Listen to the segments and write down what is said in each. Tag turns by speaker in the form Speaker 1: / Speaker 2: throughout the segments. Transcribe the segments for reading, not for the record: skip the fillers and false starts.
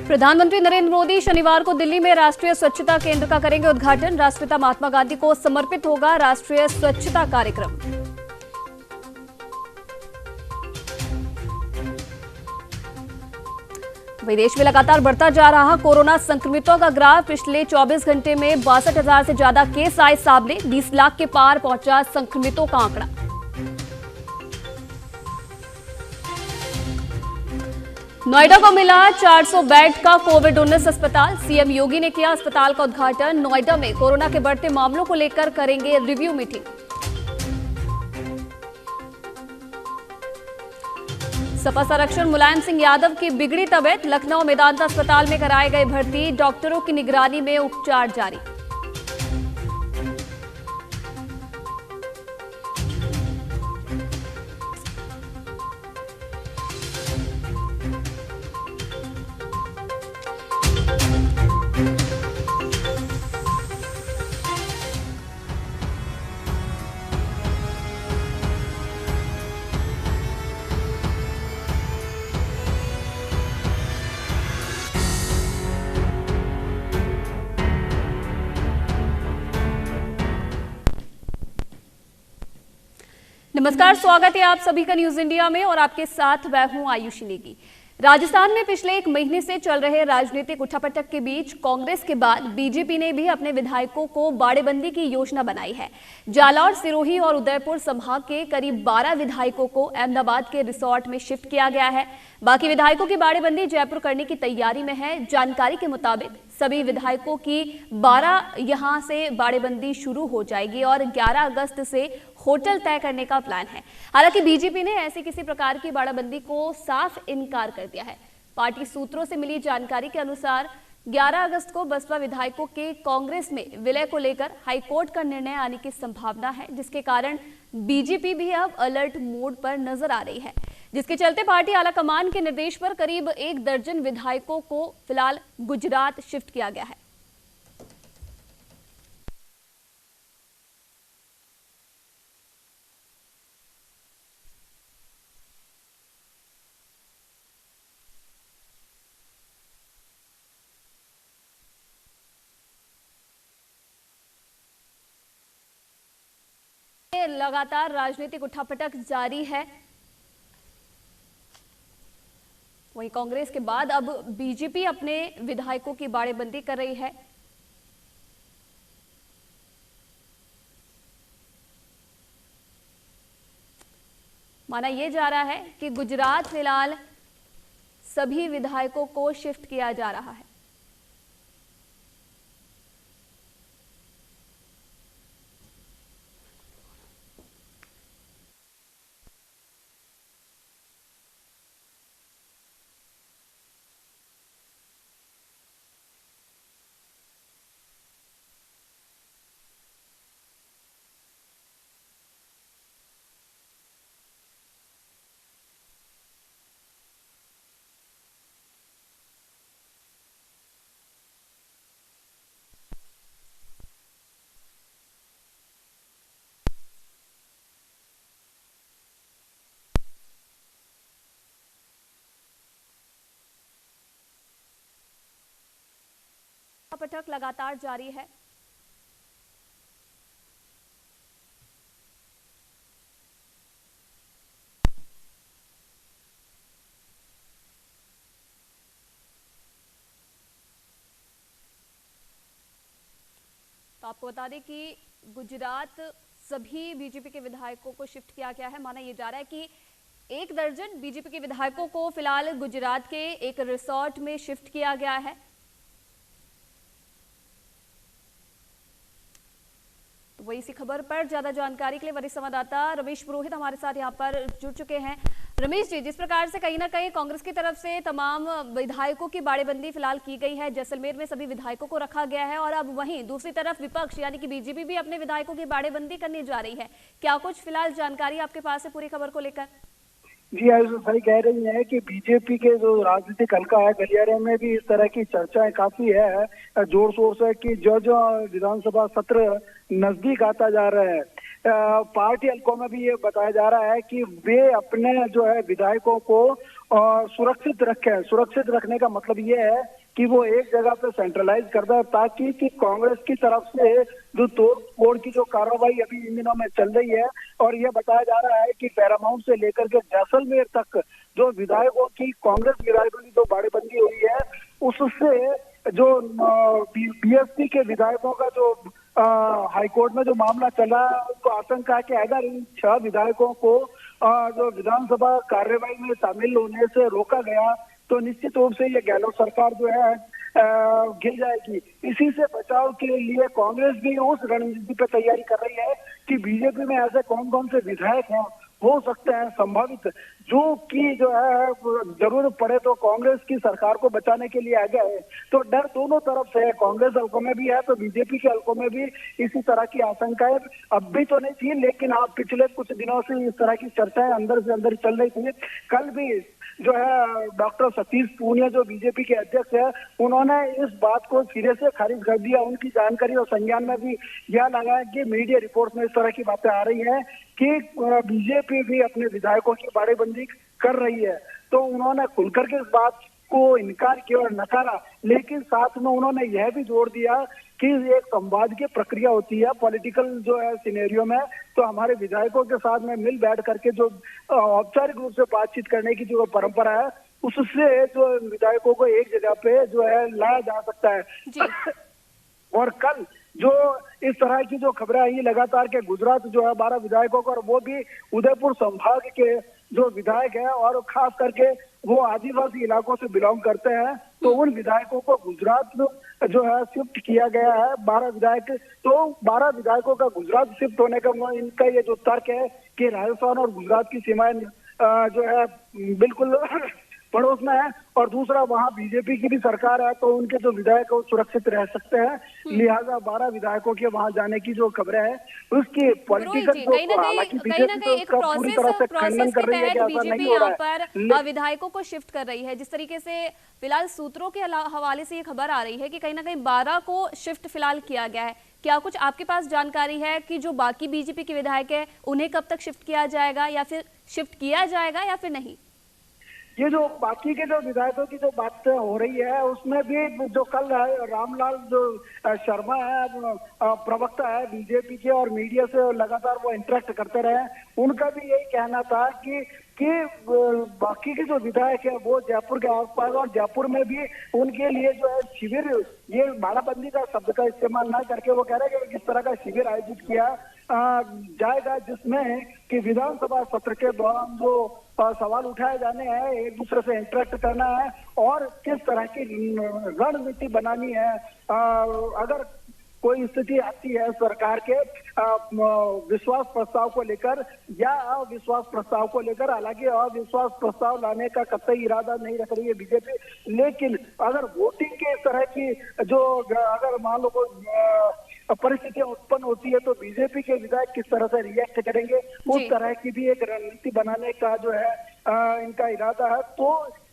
Speaker 1: प्रधानमंत्री नरेंद्र मोदी शनिवार को दिल्ली में राष्ट्रीय स्वच्छता केंद्र का करेंगे उद्घाटन। राष्ट्रपिता महात्मा गांधी को समर्पित होगा राष्ट्रीय स्वच्छता कार्यक्रम। विदेश में लगातार बढ़ता जा रहा कोरोना संक्रमितों का ग्राफ। पिछले 24 घंटे में 62,000 से ज्यादा केस आए सामने। 20 लाख के पार पहुंचा संक्रमितों का आंकड़ा। नोएडा को मिला 400 बेड का कोविड-19 अस्पताल। सीएम योगी ने किया अस्पताल का उद्घाटन। नोएडा में कोरोना के बढ़ते मामलों को लेकर करेंगे रिव्यू मीटिंग। सपा संरक्षक मुलायम सिंह यादव की बिगड़ी तबीयत। लखनऊ मेदांता अस्पताल में कराए गए भर्ती। डॉक्टरों की निगरानी में उपचार जारी। नमस्कार, स्वागत है आप सभी का न्यूज इंडिया में और आपके साथ मैं हूं आयुषी नेगी। राजस्थान में पिछले एक महीने से चल रहे राजनीतिक उठापटक के बीच कांग्रेस के बाद बीजेपी ने भी अपने विधायकों को बाड़ेबंदी की योजना बनाई है। जालौर, सिरोही और उदयपुर संभाग के करीब 12 विधायकों को अहमदाबाद के रिसोर्ट में शिफ्ट किया गया है। बाकी विधायकों की बाड़ेबंदी जयपुर करने की तैयारी में है। जानकारी के मुताबिक सभी विधायकों की 12 यहां से बाड़ेबंदी शुरू हो जाएगी और 11 अगस्त से होटल तय करने का प्लान है। हालांकि बीजेपी ने ऐसी किसी प्रकार की बाड़ेबंदी को साफ इनकार कर दिया है। पार्टी सूत्रों से मिली जानकारी के अनुसार 11 अगस्त को बसपा विधायकों के कांग्रेस में विलय को लेकर हाईकोर्ट का निर्णय आने की संभावना है, जिसके कारण बीजेपी भी अब अलर्ट मोड पर नजर आ रही है, जिसके चलते पार्टी आलाकमान के निर्देश पर करीब 1 दर्जन विधायकों को फिलहाल गुजरात शिफ्ट किया गया है। लगातार राजनीतिक उठापटक जारी है। वहीं कांग्रेस के बाद अब बीजेपी अपने विधायकों की बाड़ेबंदी कर रही है। माना यह जा रहा है कि गुजरात फिलहाल सभी विधायकों को शिफ्ट किया जा रहा है। उठापटक लगातार जारी है। तो आपको बता दें कि गुजरात सभी बीजेपी के विधायकों को शिफ्ट किया गया है। माना यह जा रहा है कि 1 दर्जन बीजेपी के विधायकों को फिलहाल गुजरात के एक रिसोर्ट में शिफ्ट किया गया है। तो वही इसी खबर पर ज्यादा जानकारी के लिए वरिष्ठ संवाददाता रमेश पुरोहित हमारे साथ यहां पर जुड़ चुके हैं। रमेश जी, जिस प्रकार से कहीं ना कहीं कांग्रेस की तरफ से तमाम विधायकों की बाड़ेबंदी फिलहाल की गई है, जैसलमेर में सभी विधायकों को रखा गया है और अब वहीं दूसरी तरफ विपक्ष यानी कि बीजेपी भी अपने विधायकों की बाड़ेबंदी करने जा रही है, क्या कुछ फिलहाल जानकारी आपके पास है पूरी खबर को लेकर?
Speaker 2: जी आयुष सही कह रही हैं कि बीजेपी के जो राजनीतिक हल्का है गलियारे में भी इस तरह की चर्चाएं काफी है जोर शोर से कि जो जो विधानसभा सत्र नजदीक आता जा रहा है पार्टी हल्कों में भी ये बताया जा रहा है कि वे अपने जो है विधायकों को सुरक्षित रखें। सुरक्षित रखने का मतलब ये है कि वो एक जगह पे सेंट्रलाइज कर दे ताकि कि कांग्रेस की तरफ से जो तोड़ की जो कार्रवाई अभी इन दिनों में चल रही है और ये बताया जा रहा है कि पैरामाउंट से लेकर के जैसलमेर तक जो विधायकों की कांग्रेस विधायकों की जो बाड़ेबंदी हुई है उससे जो बीएसपी के विधायकों का जो हाईकोर्ट में जो मामला चला तो आशंका है कि अगर इन 6 विधायकों को जो विधानसभा कार्यवाही में शामिल होने से रोका गया तो निश्चित रूप से ये गहलोत सरकार जो है गिर जाएगी। इसी से बचाव के लिए कांग्रेस भी उस रणनीति पर तैयारी कर रही है कि बीजेपी में ऐसे कौन कौन से विधायक हैं हो सकते हैं संभावित जो कि जो है जरूरत पड़े तो कांग्रेस की सरकार को बचाने के लिए आगे है। तो डर दोनों तरफ से है, कांग्रेस हल्कों में भी है तो बीजेपी के हल्कों में भी इसी तरह की आशंकाएं अब भी तो नहीं थी लेकिन आप पिछले कुछ दिनों से इस तरह की चर्चाएं अंदर से अंदर चल रही थी। कल भी जो है डॉक्टर सतीश पूनिया जो बीजेपी के अध्यक्ष है उन्होंने इस बात को सिरे से खारिज कर दिया। उनकी जानकारी और संज्ञान में भी यह लगा कि मीडिया रिपोर्ट में इस तरह की बातें आ रही है कि बीजेपी भी अपने विधायकों की बाड़ेबंदी कर रही है। तो उन्होंने खुलकर के इस बात को इनकार किया और नकारा लेकिन साथ में उन्होंने यह भी जोड़ दिया कि एक संवाद की प्रक्रिया होती है पॉलिटिकल जो है सिनेरियो में तो हमारे विधायकों के साथ में मिल बैठ करके जो औपचारिक रूप से बातचीत करने की जो परंपरा है उससे जो विधायकों को एक जगह पे जो है लाया जा सकता है। और कल जो इस तरह की जो खबरें आई लगातार के गुजरात जो है 12 विधायकों को और वो भी उदयपुर संभाग के जो विधायक है और खास करके वो आदिवासी इलाकों से बिलोंग करते हैं तो उन विधायकों को गुजरात जो है शिफ्ट किया गया है 12 विधायक। तो 12 विधायकों का गुजरात शिफ्ट होने का इनका ये जो तर्क है कि राजस्थान और गुजरात की सीमाएं जो है बिल्कुल पड़ोस में है और दूसरा वहाँ बीजेपी की भी सरकार है तो उनके जो विधायक वो सुरक्षित रह सकते हैं लिहाजा 12 विधायकों के वहाँ जाने की जो खबरें हैं उसकी पॉलिटिकल हालांकि बीजेपी तो पूरी तरह से खंडन कर रही है कि ऐसा नहीं हो रहा है।
Speaker 1: विधायकों को शिफ्ट कर रही है जिस तरीके से फिलहाल सूत्रों के हवाले से ये खबर आ रही है कि कहीं ना कहीं 12 को शिफ्ट फिलहाल किया गया है। क्या कुछ आपके पास जानकारी है कि जो बाकी बीजेपी के विधायक है उन्हें कब तक शिफ्ट किया जाएगा या फिर शिफ्ट किया जाएगा या फिर नहीं?
Speaker 2: ये जो बाकी के जो विधायकों की जो बात हो रही है उसमें भी जो कल है रामलाल जो शर्मा है प्रवक्ता है बीजेपी के और मीडिया से लगातार वो इंटरेक्ट करते रहे उनका भी यही कहना था कि बाकी के जो विधायक है वो जयपुर के आसपास और जयपुर में भी उनके लिए जो है शिविर ये बाड़ाबंदी का शब्द का इस्तेमाल ना करके वो कह रहे हैं कि किस तरह का शिविर आयोजित किया जाएगा जिसमें कि विधानसभा सत्र के दौरान जो सवाल उठाए जाने हैं एक दूसरे से इंटरेक्ट करना है और किस तरह की रणनीति बनानी है अगर कोई स्थिति आती है सरकार के विश्वास प्रस्ताव को लेकर या अविश्वास प्रस्ताव को लेकर। हालांकि अविश्वास प्रस्ताव लाने का कतई इरादा नहीं रख रही है बीजेपी लेकिन अगर वोटिंग के इस तरह की जो अगर मान लो परिस्थितियां उत्पन्न होती है तो बीजेपी के विधायक किस तरह से रिएक्ट करेंगे उस तरह की भी एक रणनीति बनाने का जो है इनका इरादा है। तो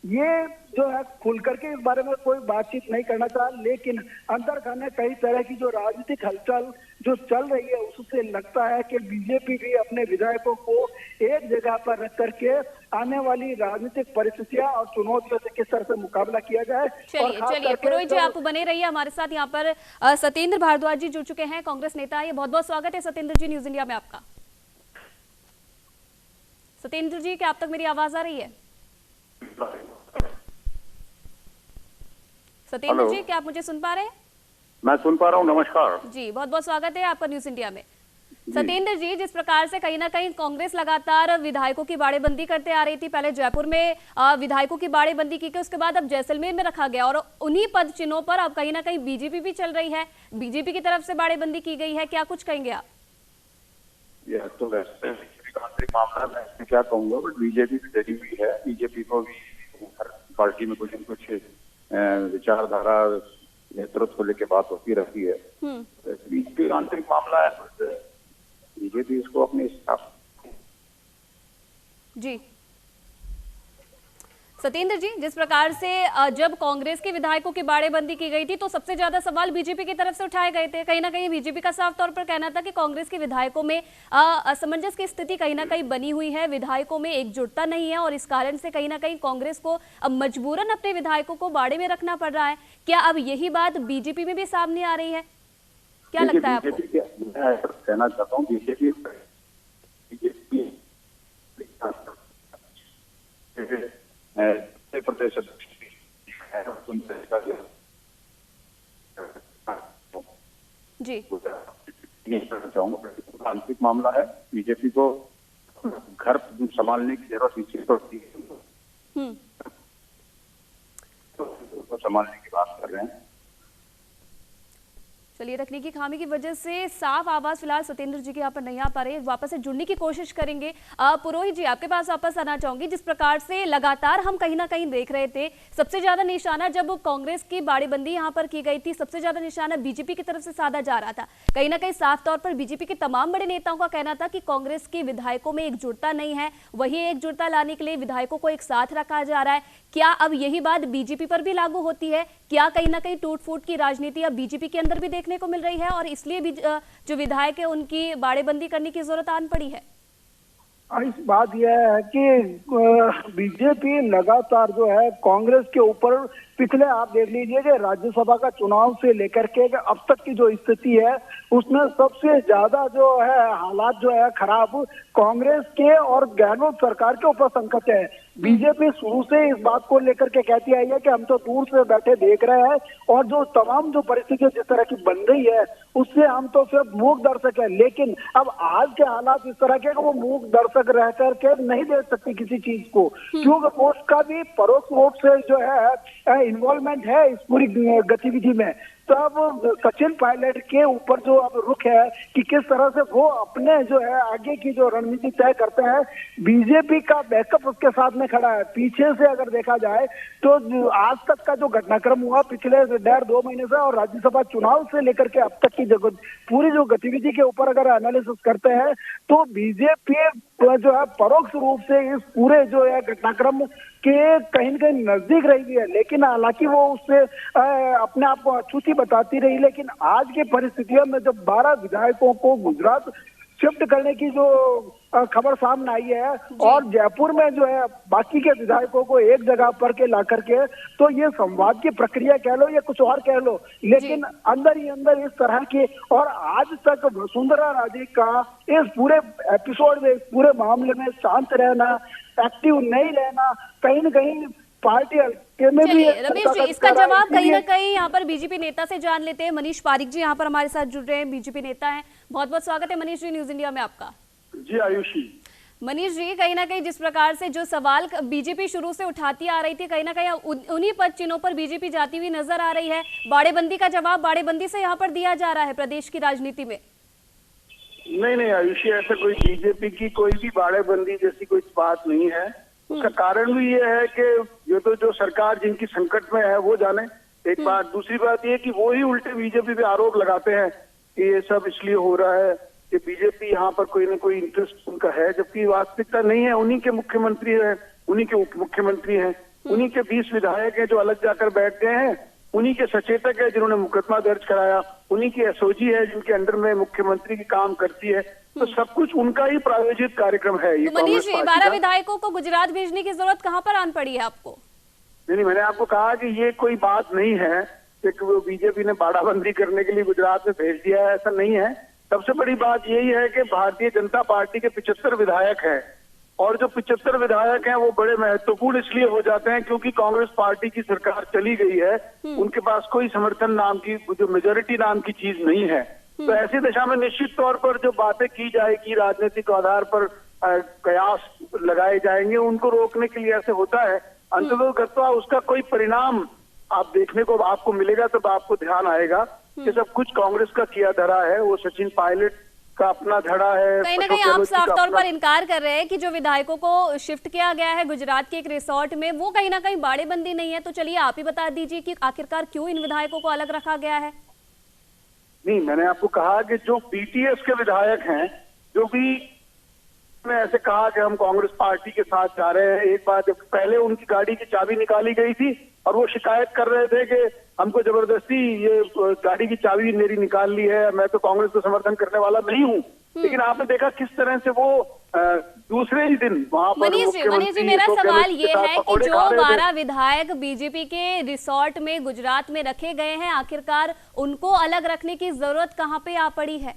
Speaker 2: ये जो है खुल करके इस बारे में कोई बातचीत नहीं करना चाह लेकिन अंदर खाने कई तरह की जो राजनीतिक हलचल जो चल रही है उससे लगता है कि बीजेपी भी अपने विधायकों को एक जगह पर रख करके आने वाली राजनीतिक परिस्थितियां और चुनौतियों से किस तरह से मुकाबला किया जाए।
Speaker 1: चलिए पुरोहित जी आप बने रहिए हमारे साथ। यहाँ पर सत्येंद्र भारद्वाज जी जुड़ चुके हैं कांग्रेस नेता। ये बहुत बहुत स्वागत है सत्येंद्र जी न्यूज इंडिया में आपका। सत्येंद्र जी क्या आप तक मेरी आवाज आ रही है? सत्येंद्र जी क्या आप मुझे सुन पा रहे हैं?
Speaker 3: मैं सुन पा रहा हूँ। नमस्कार
Speaker 1: जी बहुत बहुत स्वागत है आपका न्यूज इंडिया में। सत्येंद्र जी जिस प्रकार से कहीं ना कहीं कांग्रेस लगातार विधायकों की बाड़ेबंदी करते आ रही थी, पहले जयपुर में विधायकों की बाड़ेबंदी की गई, उसके बाद अब जैसलमेर में रखा गया और उन्हीं पद चिन्हों पर अब कहीं ना कहीं बीजेपी भी चल रही है, बीजेपी की तरफ से बाड़ेबंदी की गई है, क्या कुछ कहेंगे आप?
Speaker 3: यह तो वैसे आंतरिक मामला मैं क्या कहूँगा बट बीजेपी भी डरी हुई है। बीजेपी को भी हर पार्टी में कुछ न कुछ विचारधारा नेतृत्व को लेकर बात होती रहती है। बीजेपी आंतरिक मामला है, बीजेपी इसको अपने हिसाब
Speaker 1: जी सत्येंद्र जी, जिस प्रकार से जब कांग्रेस के विधायकों की बाड़ेबंदी की गई थी तो सबसे ज्यादा सवाल बीजेपी की तरफ से उठाए गए थे। कहीं ना कहीं बीजेपी का साफ तौर पर कहना था कि कांग्रेस के विधायकों में असमंजस की स्थिति कहीं ना कहीं बनी हुई है, विधायकों में एकजुटता नहीं है और इस कारण से कहीं ना कहीं कांग्रेस को अब मजबूरन अपने विधायकों को बाड़े में रखना पड़ रहा है। क्या अब यही बात बीजेपी में भी सामने आ रही है? क्या लगता है आपको?
Speaker 3: मैं कहना चाहता हूँ बीजेपी प्रदेश
Speaker 1: जी
Speaker 3: चाहूंगा, आंतरिक मामला है। बीजेपी को घर संभालने की जरूरत निश्चित पड़ती है, तो संभालने की बात कर रहे हैं।
Speaker 1: चलिए, तकनीकी खामी की वजह से साफ आवाज फिलहाल सत्येंद्र जी के यहाँ पर नहीं आ पा रही है, वापस से जुड़ने की कोशिश करेंगे। पुरोहित जी, आपके पास वापस आना चाहूंगी। जिस प्रकार से लगातार हम कहीं ना कहीं देख रहे थे, सबसे ज्यादा निशाना जब कांग्रेस की बाड़ेबंदी यहाँ पर की गई थी, सबसे ज्यादा निशाना बीजेपी की तरफ से साधा जा रहा था। कहीं ना कहीं साफ तौर पर बीजेपी के तमाम बड़े नेताओं का कहना था कि कांग्रेस के विधायकों में एकजुटता नहीं है, वही एकजुटता लाने के लिए विधायकों को एक साथ रखा जा रहा है। क्या अब यही बात बीजेपी पर भी लागू होती है? क्या कहीं ना कहीं टूट फूट की राजनीति अब बीजेपी के अंदर भी देखने को मिल रही है और इसलिए भी जो विधायक है उनकी बाड़ेबंदी करने की जरूरत आन पड़ी है?
Speaker 2: इस बात यह है कि बीजेपी लगातार जो है कांग्रेस के ऊपर, पिछले आप देख लीजिए कि राज्यसभा का चुनाव से लेकर के अब तक की जो स्थिति है उसमें सबसे ज्यादा जो है हालात जो है खराब कांग्रेस के और गहलोत सरकार के ऊपर संकट है। बीजेपी शुरू से इस बात को लेकर के कहती आई है कि हम तो दूर से बैठे देख रहे हैं और जो तमाम जो परिस्थितियां जिस तरह की बन रही है उससे हम तो सिर्फ मूक दर्शक है। लेकिन अब आज के हालात इस तरह के वो मूक दर्शक रह करके नहीं देख सकती किसी चीज को, क्योंकि उसका भी परोक्ष रूप से जो है इन्वॉल्वमेंट है इस पूरी गतिविधि में। तो अब सचिन पायलट के ऊपर जो अब रुख है कि किस तरह से वो अपने जो है आगे की जो रणनीति तय करते हैं, बीजेपी का बैकअप उसके साथ में खड़ा है। पीछे से अगर देखा जाए तो आज तक का जो घटनाक्रम हुआ पिछले 1.5-2 महीने से और राज्यसभा चुनाव से लेकर के अब तक की पूरी जो गतिविधि के ऊपर अगर एनालिसिस करते हैं तो बीजेपी जो है परोक्ष रूप से इस पूरे जो है घटनाक्रम के कहीं न कहीं नजदीक रही है, लेकिन हालांकि वो उससे अपने आप को अछूती बताती रही। लेकिन आज की परिस्थितियों में जब 12 विधायकों को गुजरात शिफ्ट करने की जो खबर सामने आई है और जयपुर में जो है बाकी के विधायकों को एक जगह पर के ला करके, तो ये संवाद की प्रक्रिया कह लो या कुछ और कह लो, लेकिन अंदर ही अंदर इस तरह की, और आज तक वसुंधरा राजे का इस पूरे एपिसोड में, इस पूरे मामले में शांत रहना, एक्टिव नहीं रहना, कहीं न कहीं पार्टी में भी।
Speaker 1: रमेश जी, इसका जवाब कहीं ना कहीं यहाँ पर बीजेपी नेता से जान लेते हैं। मनीष पारिक जी यहाँ पर हमारे साथ जुड़ रहे हैं, बीजेपी नेता हैं। बहुत बहुत स्वागत है मनीष जी न्यूज इंडिया में आपका।
Speaker 4: जी आयुषी।
Speaker 1: मनीष जी, कहीं ना कहीं जिस प्रकार से जो सवाल बीजेपी शुरू से उठाती आ रही थी, कहीं ना कहीं उन्हीं पद चिन्हों पर बीजेपी जाती हुई नजर आ रही है। बाड़ेबंदी का जवाब बाड़ेबंदी से यहाँ पर दिया जा रहा है प्रदेश की राजनीति में।
Speaker 4: नहीं आयुषी, ऐसा कोई बीजेपी की कोई भी बाड़ेबंदी जैसी कोई बात नहीं है। उसका कारण भी ये है कि ये तो जो सरकार जिनकी संकट में है वो जाने, एक बात। दूसरी बात ये कि वो ही उल्टे बीजेपी पे आरोप लगाते हैं कि ये सब इसलिए हो रहा है कि बीजेपी यहाँ पर कोई ना कोई इंटरेस्ट उनका है, जबकि वास्तविकता नहीं है। उन्हीं के मुख्यमंत्री हैं, उन्हीं के उप मुख्यमंत्री हैं, उन्हीं के 20 विधायक हैं जो अलग जाकर बैठ गए हैं, उन्हीं के सचेतक है जिन्होंने मुकदमा दर्ज कराया, उन्हीं की एसओजी है जिनके अंडर में मुख्यमंत्री की काम करती है। तो सब कुछ उनका ही प्रायोजित कार्यक्रम है ये।
Speaker 1: तो मनीष जी, 12 विधायकों को गुजरात भेजने की जरूरत कहाँ पर आन पड़ी है आपको?
Speaker 4: नहीं, मैंने आपको कहा कि ये कोई बात नहीं है कि वो बीजेपी ने बाड़ाबंदी करने के लिए गुजरात में भेज दिया है, ऐसा नहीं है। सबसे बड़ी बात यही है कि भारतीय जनता पार्टी के 75 विधायक हैं और जो 75 विधायक हैं वो बड़े महत्वपूर्ण इसलिए हो जाते हैं क्योंकि कांग्रेस पार्टी की सरकार चली गई है, उनके पास कोई समर्थन नाम की, जो मेजोरिटी नाम की चीज नहीं है। तो ऐसी दशा में निश्चित तौर पर जो बातें की जाएगी, राजनीतिक आधार पर कयास लगाए जाएंगे, उनको रोकने के लिए ऐसे होता है। अंततः उसका कोई परिणाम आप देखने को आपको मिलेगा, तब आपको ध्यान आएगा कि सब कुछ कांग्रेस का किया धरा है, वो सचिन पायलट का अपना धड़ा है।
Speaker 1: कहीं ना कहीं आप साफ तौर पर इनकार कर रहे हैं कि जो विधायकों को शिफ्ट किया गया है गुजरात के एक रिसोर्ट में, वो कहीं ना कहीं बाड़ेबंदी नहीं है। तो चलिए आप ही बता दीजिए कि आखिरकार क्यों इन विधायकों को अलग रखा गया है?
Speaker 4: नहीं, मैंने आपको कहा कि जो बीटीएस के विधायक हैं, जो भी उन्होंने ऐसे कहा कि हम कांग्रेस पार्टी के साथ जा रहे हैं। एक बात, पहले उनकी गाड़ी की चाबी निकाली गई थी और वो शिकायत कर रहे थे कि हमको जबरदस्ती ये गाड़ी की चाबी मेरी निकाल ली है, मैं तो कांग्रेस को समर्थन करने वाला नहीं हूँ। लेकिन आपने देखा किस तरह से वो दूसरे ही दिन वहां पर
Speaker 1: मनीष जी मेरा सवाल ये है कि जो 12 विधायक बीजेपी के रिसोर्ट में गुजरात में रखे गए हैं, आखिरकार उनको अलग रखने की जरूरत कहाँ पे आ पड़ी है?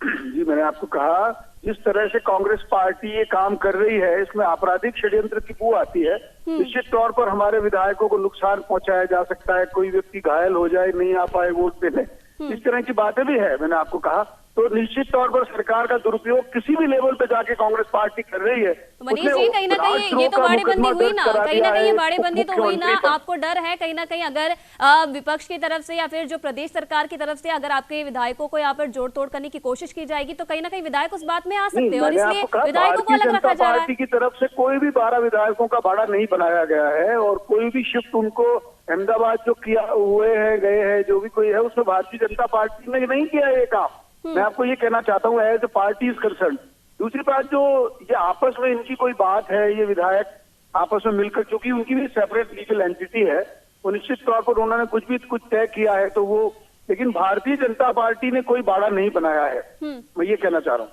Speaker 4: जी, मैंने आपको कहा जिस तरह से कांग्रेस पार्टी ये काम कर रही है, इसमें आपराधिक षड्यंत्र की बू आती है। निश्चित तौर पर हमारे विधायकों को नुकसान पहुंचाया जा सकता है, कोई व्यक्ति घायल हो जाए, नहीं आ पाए वोट देने, इस तरह की बातें भी है। मैंने आपको कहा तो निश्चित तौर पर सरकार का दुरुपयोग किसी भी लेवल पे जाके कांग्रेस पार्टी कर रही है।
Speaker 1: तो मनीष जी कहीं ना कहीं ये तो बाड़ेबंदी हुई ना, कहीं ना कहीं ये बाड़ेबंदी तो हुई ना। आपको डर है कहीं ना कहीं अगर विपक्ष की तरफ से या फिर जो प्रदेश सरकार की तरफ से अगर आपके विधायकों को यहाँ पर जोड़ तोड़ करने की कोशिश की जाएगी तो कहीं ना कहीं विधायक उस बात में आ सकते हैं और इसलिए विधायकों को अलग रखा जा रहा है।
Speaker 4: पार्टी की तरफ से कोई भी 12 विधायकों का बाड़ा नहीं बनाया गया है और कोई भी शिफ्ट उनको अहमदाबाद जो किया हुए हैं गए हैं, जो भी कोई है उसमें भारतीय जनता पार्टी ने नहीं किया ये काम। मैं आपको ये कहना चाहता हूँ as a party is concern. दूसरी बात, जो ये आपस में इनकी कोई बात है, ये विधायक आपस में मिलकर, चूंकि उनकी भी सेपरेट लीगल एंटिटी है, वो निश्चित तौर पर उन्होंने कुछ तय किया है तो वो, लेकिन भारतीय जनता पार्टी ने कोई बाड़ा नहीं बनाया है, मैं ये कहना चाह रहा हूँ।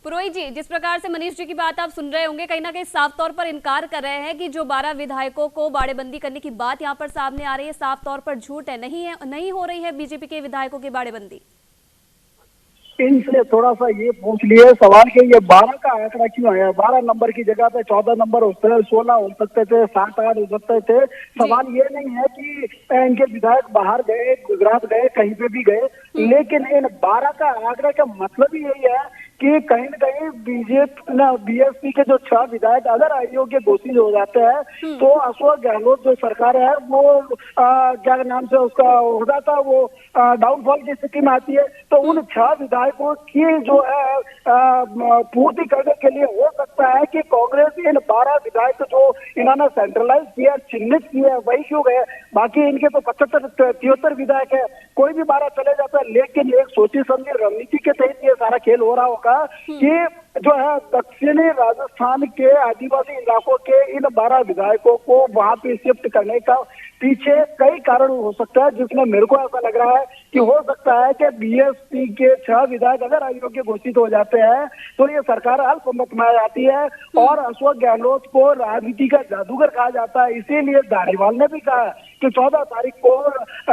Speaker 1: पुरोहित जी, जिस प्रकार से मनीष जी की बात आप सुन रहे होंगे, कहीं ना कहीं साफ तौर पर इनकार कर रहे हैं कि जो 12 विधायकों को बाड़ेबंदी करने की बात यहाँ पर सामने आ रही है साफ तौर पर झूठ है, नहीं हो रही है बीजेपी के विधायकों की बाड़ेबंदी।
Speaker 2: इनसे थोड़ा सा ये पूछ लिए सवाल कि ये 12 का आंकड़ा क्यों आया? 12 नंबर की जगह पे 14 नंबर हो सकते, 16 हो सकते थे, 7-8 हो सकते थे। सवाल ये नहीं है कि इनके विधायक बाहर गए, गुजरात गए, कहीं पे भी गए, लेकिन इन 12 का आंकड़ा का मतलब ही यही है कि कहीं न कहीं बीएसपी के जो 6 विधायक अगर अयोग्य घोषित हो जाते हैं तो अशोक गहलोत जो सरकार है वो क्या नाम से उसका होता था, वो डाउनफॉल की स्थिति में आती है। तो उन 6 विधायकों की जो है पूर्ति करने के लिए हो सकता है कि कांग्रेस इन 12 विधायक जो इन्होंने सेंट्रलाइज किया, चिन्हित किया, वही क्यों गए? बाकी इनके तो 75-73 विधायक है, कोई भी 12 चले जाता है। लेकिन एक सोची समझी रणनीति के तहत ये सारा खेल हो रहा होगा कि जो है दक्षिणी राजस्थान के आदिवासी इलाकों के इन 12 विधायकों को वहां पे शिफ्ट करने का पीछे कई कारण हो सकता है, जिसमें मेरे को ऐसा लग रहा है कि हो सकता है कि बीएसपी के 6 विधायक अगर अयोग्य घोषित हो जाते हैं तो ये सरकार अल्पमत में आ जाती है और अशोक गहलोत को राजनीति का जादूगर कहा जाता है। इसीलिए धारीवाल ने भी कहा कि 14 तारीख को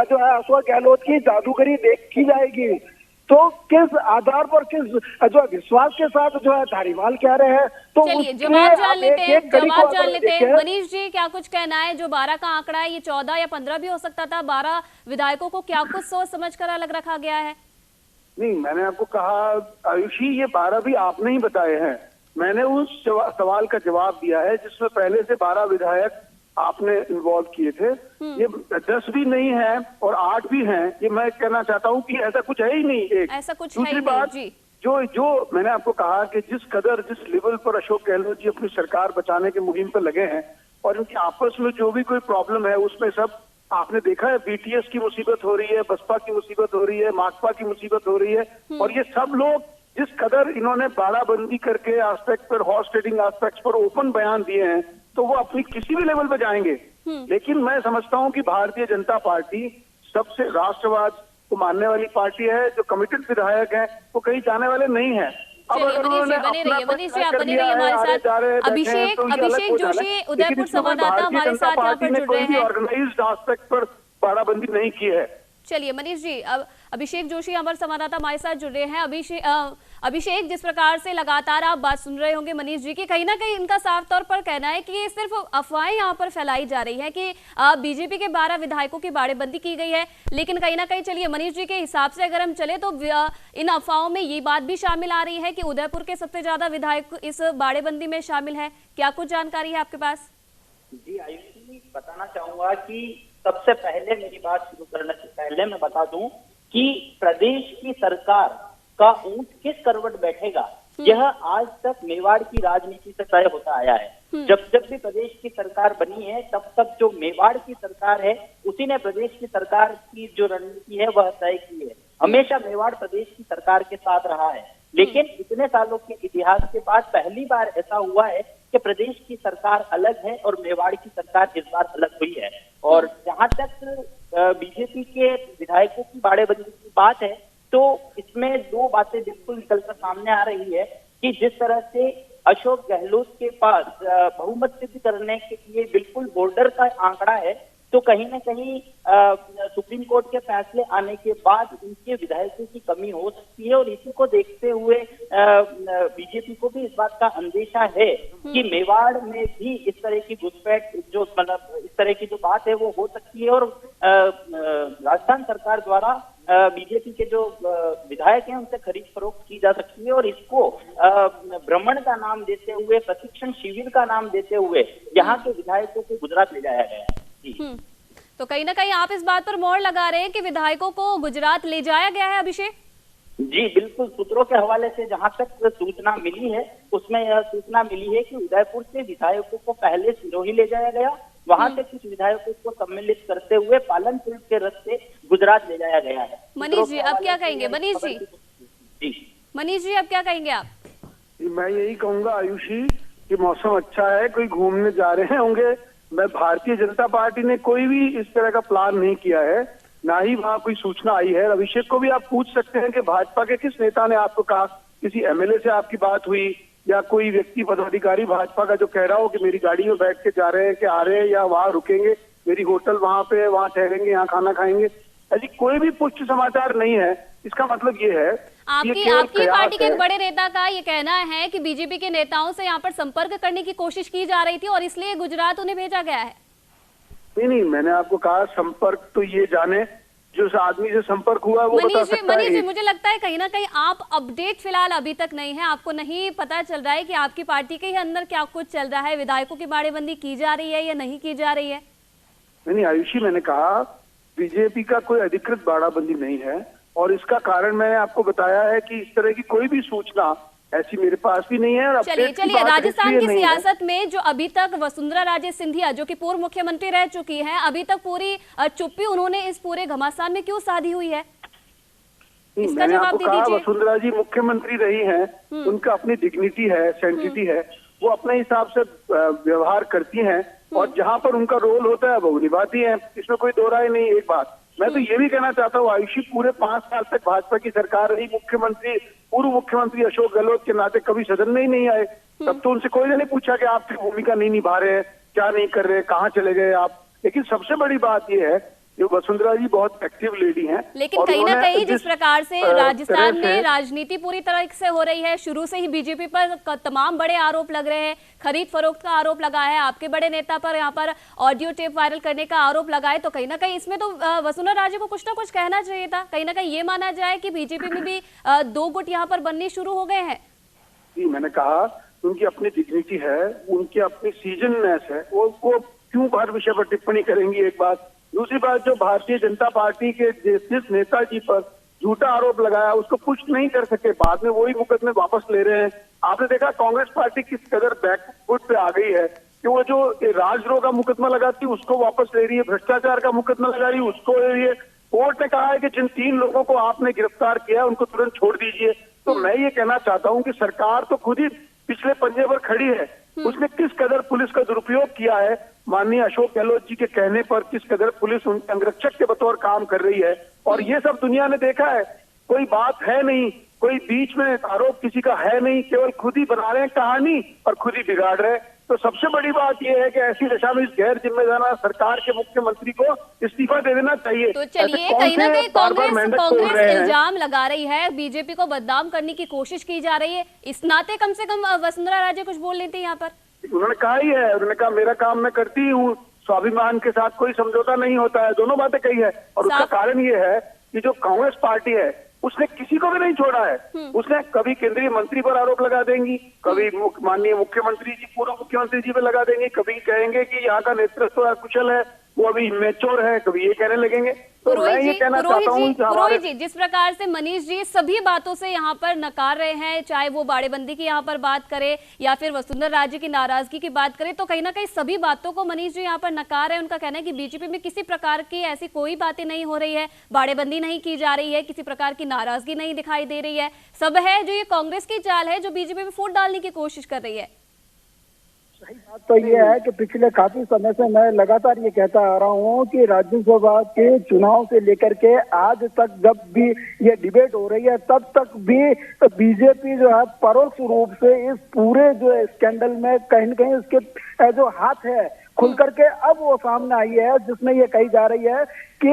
Speaker 2: जो है अशोक गहलोत की जादूगरी देखी जाएगी। तो किस आधार पर, किस जो विश्वास के साथ जो है धारीवाल कह रहे हैं, तो
Speaker 1: चलिए जवाब जान लेते हैं। मनीष जी क्या कुछ कहना है? जो 12 का आंकड़ा है ये 14 या 15 भी हो सकता था, 12 विधायकों को क्या कुछ सोच समझकर अलग रखा गया है?
Speaker 4: नहीं, मैंने आपको कहा आयुषी, ये 12 भी आपने ही बताए हैं। मैंने उस सवाल का जवाब दिया है जिसमें पहले से 12 विधायक आपने इन्वॉल्व किए थे। ये 10 भी नहीं है और 8 भी हैं। ये मैं कहना चाहता हूँ कि ऐसा कुछ है ही नहीं। एक
Speaker 1: ऐसा कुछ
Speaker 4: दूसरी बात जी, जो मैंने आपको कहा कि जिस लेवल पर अशोक गहलोत जी अपनी सरकार बचाने की मुहिम पर लगे हैं और इनकी आपस में जो भी कोई प्रॉब्लम है उसमें सब आपने देखा है, बीटीएस की मुसीबत हो रही है, बसपा की मुसीबत हो रही है, माकपा की मुसीबत हो रही है, और ये सब लोग जिस कदर इन्होंने बाड़ाबंदी करके एस्पेक्ट पर, हॉर्स ट्रेडिंग एस्पेक्ट पर ओपन बयान दिए हैं तो वो अपनी किसी भी लेवल पर जाएंगे। लेकिन मैं समझता हूं कि भारतीय जनता पार्टी सबसे राष्ट्रवाद को मानने वाली पार्टी है। जो कमिटेड विधायक हैं वो कहीं जाने वाले नहीं है। अब अगर उन्होंने
Speaker 1: मनीष जी आप बने रहिए हमारे साथ। अभिषेक जोशी उदयपुर संवाददाता हमारे साथ यहाँ पर जुड़ रहे हैं।
Speaker 4: ऑर्गेनाइज्ड एस्पेक्ट पर बाड़ाबंदी नहीं की है।
Speaker 1: चलिए मनीष जी, अब अभिषेक जोशी हमारे संवाददाता हमारे साथ जुड़ रहे हैं। अभिषेक, जिस प्रकार से लगातार आप बात सुन रहे होंगे मनीष जी की, कहीं ना कहीं इनका साफ तौर पर कहना है कि ये सिर्फ अफवाहें यहाँ पर फैलाई जा रही है कि बीजेपी के 12 विधायकों की बाड़ेबंदी की गई है। लेकिन कहीं ना कहीं चलिए मनीष जी के हिसाब से अगर हम चले तो इन अफवाहों में ये बात भी शामिल आ रही है कि उदयपुर के सबसे ज्यादा विधायक इस बाड़ेबंदी में शामिल है। क्या कुछ जानकारी है आपके पास?
Speaker 5: जी आयुषी, बताना चाहूंगा कि सबसे पहले मेरी बात शुरू करने से पहले मैं बता दूं कि प्रदेश की सरकार का ऊंट किस करवट बैठेगा यह आज तक मेवाड़ की राजनीति से तय होता आया है। जब जब भी प्रदेश की सरकार बनी है तब तक जो मेवाड़ की सरकार है उसी ने प्रदेश की सरकार की जो रणनीति है वह तय की है। हमेशा मेवाड़ प्रदेश की सरकार के साथ रहा है। लेकिन इतने सालों के इतिहास के बाद पहली बार ऐसा हुआ है कि प्रदेश की सरकार अलग है और मेवाड़ की सरकार इस बार अलग हुई है। और जहां तक बीजेपी के विधायकों की बाड़ेबंदी की बात है, तो इसमें दो बातें बिल्कुल निकलकर सामने आ रही है कि जिस तरह से अशोक गहलोत के पास बहुमत सिद्ध करने के लिए बिल्कुल बॉर्डर का आंकड़ा है, तो कहीं ना कहीं सुप्रीम कोर्ट के फैसले आने के बाद उनके विधायकों की कमी हो सकती है। और इसी को देखते हुए बीजेपी को भी इस बात का अंदेशा है कि मेवाड़ में भी इस तरह की घुसपैठ, जो मतलब इस तरह की जो बात है वो हो सकती है। और राजस्थान सरकार द्वारा बीजेपी के जो विधायक हैं उनसे खरीद फरोख्त की जा सकती है। और इसको भ्रमण का नाम देते हुए, प्रशिक्षण शिविर का नाम देते हुए यहाँ के विधायकों को गुजरात ले जाया गया है।
Speaker 1: तो कहीं ना कहीं आप इस बात पर मोहर लगा रहे हैं कि विधायकों को गुजरात ले जाया गया है, अभिषेक?
Speaker 5: जी बिल्कुल, सूत्रों के हवाले से जहां तक सूचना मिली है उसमें यह सूचना मिली है कि उदयपुर से विधायकों को पहले सिरोही ले जाया गया, वहां से कुछ विधायकों को सम्मिलित करते हुए पालनपुर के रास्ते गुजरात ले जाया गया है।
Speaker 1: मनीष जी आप क्या कहेंगे? मनीष जी आप क्या कहेंगे? आप
Speaker 2: मैं यही कहूंगा आयुषी कि मौसम अच्छा है, कोई घूमने जा रहे होंगे। मैं भारतीय जनता पार्टी ने कोई भी इस तरह का प्लान नहीं किया है, ना ही वहाँ कोई सूचना आई है। अभिषेक को भी आप पूछ सकते हैं कि भाजपा के किस नेता ने आपको कहा, किसी एमएलए से आपकी बात हुई या कोई व्यक्ति पदाधिकारी भाजपा का जो कह रहा हो कि मेरी गाड़ी में बैठ के जा रहे हैं कि आ रहे हैं या वहाँ रुकेंगे, मेरी होटल वहाँ पे है, वहाँ ठहरेंगे, यहाँ खाना खाएंगे, ऐसी कोई भी पुष्ट समाचार नहीं है। इसका मतलब ये है
Speaker 1: आपकी पार्टी के एक बड़े नेता का ये कहना है कि बीजेपी के नेताओं से यहाँ पर संपर्क करने की कोशिश की जा रही थी और इसलिए गुजरात उन्हें भेजा गया है।
Speaker 2: नहीं, मैंने आपको कहा संपर्क तो ये जाने जो उस आदमी से संपर्क हुआ वो बता सकता है।
Speaker 1: मनीष जी मुझे लगता है कहीं ना कहीं आप अपडेट फिलहाल अभी तक नहीं है, आपको नहीं पता चल रहा है कि आपकी पार्टी के ही अंदर क्या कुछ चल रहा है, विधायकों की बाड़ेबंदी की जा रही है या नहीं की जा रही है।
Speaker 2: नहीं आयुषी, मैंने कहा बीजेपी का कोई अधिकृत बाड़ाबंदी नहीं है और इसका कारण मैंने आपको बताया है कि इस तरह की कोई भी सूचना ऐसी मेरे पास भी नहीं है। और
Speaker 1: चलिए राजस्थान की सियासत में जो अभी तक वसुंधरा राजे सिंधिया जो कि पूर्व मुख्यमंत्री रह चुकी हैं, अभी तक पूरी चुप्पी उन्होंने इस पूरे घमासान में क्यों साधी हुई है? इसका जवाब दे दीजिए।
Speaker 2: वसुंधरा जी मुख्यमंत्री रही हैं, उनका अपनी डिग्निटी है, सेंटिटी है, वो अपने हिसाब से व्यवहार करती हैं और जहां पर उनका रोल होता है वो निभाती हैं, इसमें कोई दो राय नहीं। एक बात मैं तो ये भी कहना चाहता हूँ आयुषी, पूरे 5 साल तक भाजपा की सरकार रही, मुख्यमंत्री पूर्व मुख्यमंत्री अशोक गहलोत के नाते कभी सदन में ही नहीं आए, तब तो उनसे कोई नहीं पूछा कि आपकी भूमिका नहीं निभा रहे हैं, क्या नहीं कर रहे, कहाँ चले गए आप। लेकिन सबसे बड़ी बात यह है कि वसुंधरा जी बहुत एक्टिव लेडी हैं।
Speaker 1: लेकिन कहीं ना कहीं जिस प्रकार से राजस्थान में राजनीति पूरी तरह से हो रही है, शुरू से ही बीजेपी पर तमाम बड़े आरोप लग रहे हैं, खरीद फरोख्त का आरोप लगा है, आपके बड़े नेता पर यहाँ पर ऑडियो टेप वायरल करने का आरोप लगा है, तो कहीं ना कहीं इसमें तो वसुंधरा राजे को कुछ ना कुछ कहना चाहिए था। कहीं ना कहीं ये माना जाए कि बीजेपी में भी 2 गुट यहाँ पर बनने शुरू हो गए हैं।
Speaker 2: जी मैंने कहा उनकी अपनी डिग्निटी है, उनकी अपनी सीजननेस है, वो क्यों हर विषय पर टिप्पणी करेंगी। एक बात, दूसरी बात, जो भारतीय जनता पार्टी के जिस नेताजी पर झूठा आरोप लगाया उसको पुष्ट नहीं कर सके, बाद में वही मुकदमे वापस ले रहे हैं। आपने देखा कांग्रेस पार्टी किस कदर बैकफुट पे आ गई है कि वो जो राजद्रोह का मुकदमा लगाती उसको वापस ले रही है, भ्रष्टाचार का मुकदमा लगा रही है उसको ले रही है। कोर्ट ने कहा है कि जिन 3 लोगों को आपने गिरफ्तार किया उनको तुरंत छोड़ दीजिए। तो मैं ये कहना चाहता हूँ कि सरकार तो खुद ही पिछले पंजे पर खड़ी है, उसने किस कदर पुलिस का दुरुपयोग किया है, माननीय अशोक गहलोत जी के कहने पर किस कदर पुलिस उनके अंगरक्षक के बतौर काम कर रही है, और ये सब दुनिया ने देखा है। कोई बात है नहीं, कोई बीच में आरोप किसी का है नहीं, केवल खुद ही बना रहे हैं कहानी और खुद ही बिगाड़ रहे हैं। तो सबसे बड़ी बात यह है कि ऐसी दशा में इस गैर जिम्मेदार सरकार के मुख्यमंत्री को इस्तीफा दे देना चाहिए।
Speaker 1: तो चलिए कहीं ना कहीं कांग्रेस इल्जाम लगा रही है, बीजेपी को बदनाम करने की कोशिश की जा रही है, इस नाते कम से कम वसुंधरा राजे कुछ बोल लेती है यहाँ पर।
Speaker 2: उन्होंने कहा ही है, उन्होंने कहा मेरा काम मैं करती हूँ, स्वाभिमान के साथ कोई समझौता नहीं होता है, दोनों बातें कही है। और उसका कारण ये है कि जो कांग्रेस पार्टी है उसने किसी को भी नहीं छोड़ा है। उसने कभी केंद्रीय मंत्री पर आरोप लगा देंगी, कभी माननीय मुख्यमंत्री जी, पूर्व मुख्यमंत्री जी पे लगा देंगे, कभी कहेंगे कि यहाँ का नेतृत्व अकुशल है,
Speaker 4: वो अभी इमेच्योर है, कभी ये कहने लगेंगे। तो मैं ये कहना चाहता हूँ
Speaker 1: पुरोहित जी, जिस प्रकार से मनीष जी सभी बातों से यहाँ पर नकार रहे हैं, चाहे वो बाड़ेबंदी की यहाँ पर बात करे या फिर वसुंधरा राजे की नाराजगी की बात करें, तो कहीं ना कहीं सभी बातों को मनीष जी यहाँ पर नकार रहे हैं। उनका कहना है कि बीजेपी में किसी प्रकार की ऐसी कोई बातें नहीं हो रही है, बाड़ेबंदी नहीं की जा रही है, किसी प्रकार की नाराजगी नहीं दिखाई दे रही है। सब है जो ये कांग्रेस की चाल है, जो बीजेपी में फूट डालने की कोशिश कर रही है।
Speaker 2: सही बात तो ये है कि पिछले काफी समय से मैं लगातार ये कहता आ रहा हूँ कि राज्यसभा के चुनाव से लेकर के आज तक जब भी ये डिबेट हो रही है, तब तक भी बीजेपी जो है परोक्ष रूप से इस पूरे जो स्कैंडल में कहीं न कहीं इसके जो हाथ है खुल करके अब वो सामने आई है, जिसमें ये कही जा रही है कि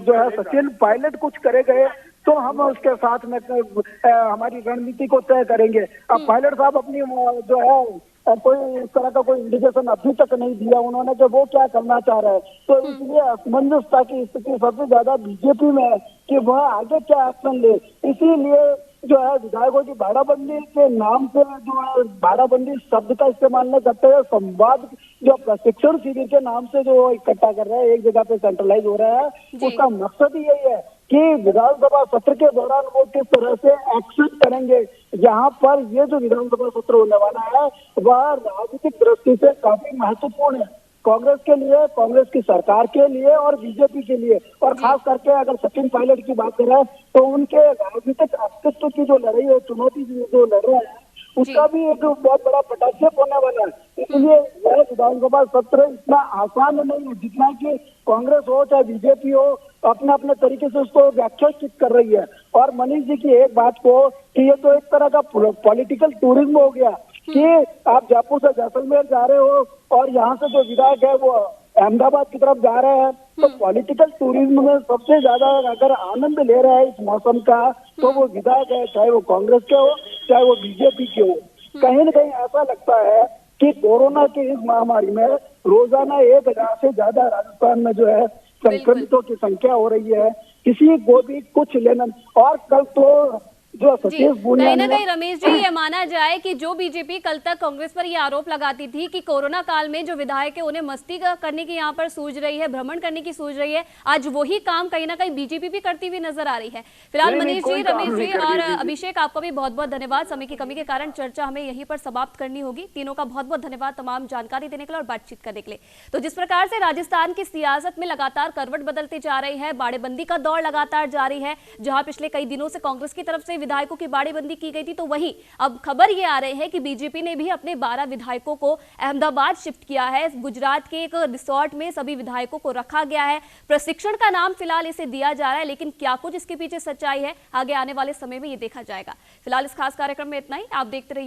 Speaker 2: जो है सचिन पायलट कुछ करे गए तो हम उसके साथ में हमारी रणनीति को तय करेंगे। अब पायलट साहब अपनी जो है कोई इस तरह का कोई इंडिकेशन अभी तक नहीं दिया उन्होंने कि वो क्या करना चाह रहे हैं। तो इसलिए असमंजसता की स्थिति सबसे ज्यादा बीजेपी में है कि वह आगे क्या एक्शन ले। इसीलिए जो है विधायकों की बाड़ाबंदी के नाम से जो है बाड़ाबंदी शब्द का इस्तेमाल न करते हुए संवाद जो प्रशिक्षण शिविर के नाम से जो इकट्ठा कर रहे हैं, एक जगह पे सेंट्रलाइज हो रहा है, उसका मकसद ही यही है कि विधानसभा सत्र के दौरान वो किस तरह से एक्शन करेंगे। यहाँ पर ये जो विधानसभा सत्र होने वाला है वह राजनीतिक दृष्टि से काफी महत्वपूर्ण है, कांग्रेस के लिए, कांग्रेस की सरकार के लिए और बीजेपी के लिए। और खास करके अगर सचिन पायलट की बात करें तो उनके राजनीतिक अस्तित्व की जो लड़ाई है, चुनौती जो लड़ रहे हैं, उसका भी एक बहुत बड़ा पटाक्षेप होने वाला है। इसलिए यह विधानसभा सत्र इतना आसान नहीं है जितना कि कांग्रेस हो चाहे बीजेपी हो अपने अपने तरीके से उसको व्याख्यायित कर रही है। और मनीष जी की एक बात को कि ये तो एक तरह का पॉलिटिकल टूरिज्म हो गया कि आप जयपुर से जैसलमेर जा रहे हो और यहाँ से जो विधायक है वो अहमदाबाद की तरफ जा रहे हैं। तो पॉलिटिकल टूरिज्म में सबसे ज्यादा अगर आनंद ले रहे हैं इस मौसम का तो वो विधायक है, चाहे वो कांग्रेस के हो चाहे वो बीजेपी के हो। कहीं न कहीं ऐसा लगता है कि कोरोना की इस महामारी में रोजाना 1000 से ज्यादा राजस्थान में जो है संक्रमितों की संख्या हो रही है, किसी को भी कुछ लेना। और कल तो जो सतीश
Speaker 1: कहीं ना कहीं रमेश जी ये माना जाए कि जो बीजेपी कल तक कांग्रेस पर ये आरोप लगाती थी कि कोरोना काल में जो विधायक है उन्हें मस्ती करने की यहाँ पर सूझ रही है, भ्रमण करने की सूझ रही है, आज वही काम कहीं ना कहीं बीजेपी भी करती हुई नजर आ रही है। फिलहाल मनीष जी, रमेश जी और अभिषेक, आपका भी बहुत बहुत धन्यवाद। समय की कमी के कारण चर्चा हमें यहीं पर समाप्त करनी होगी। तीनों का बहुत बहुत धन्यवाद तमाम जानकारी देने के लिए और बातचीत करने के लिए। तो जिस प्रकार से राजस्थान की सियासत में लगातार करवट बदलती जा रही है, बाड़ेबंदी का दौर लगातार जारी है, जहां पिछले कई दिनों से कांग्रेस की तरफ से विधायकों की बाड़ेबंदी की गई थी, तो वहीं अब खबर ये आ रही है कि बीजेपी ने भी अपने 12 विधायकों को अहमदाबाद शिफ्ट किया है। गुजरात के एक रिसोर्ट में सभी विधायकों को रखा गया है। प्रशिक्षण का नाम फिलहाल इसे दिया जा रहा है, लेकिन क्या कुछ इसके पीछे सच्चाई है आगे आने वाले समय में ये देखा जाएगा। फिलहाल इस खास कार्यक्रम में इतना ही। आप देखते रहिए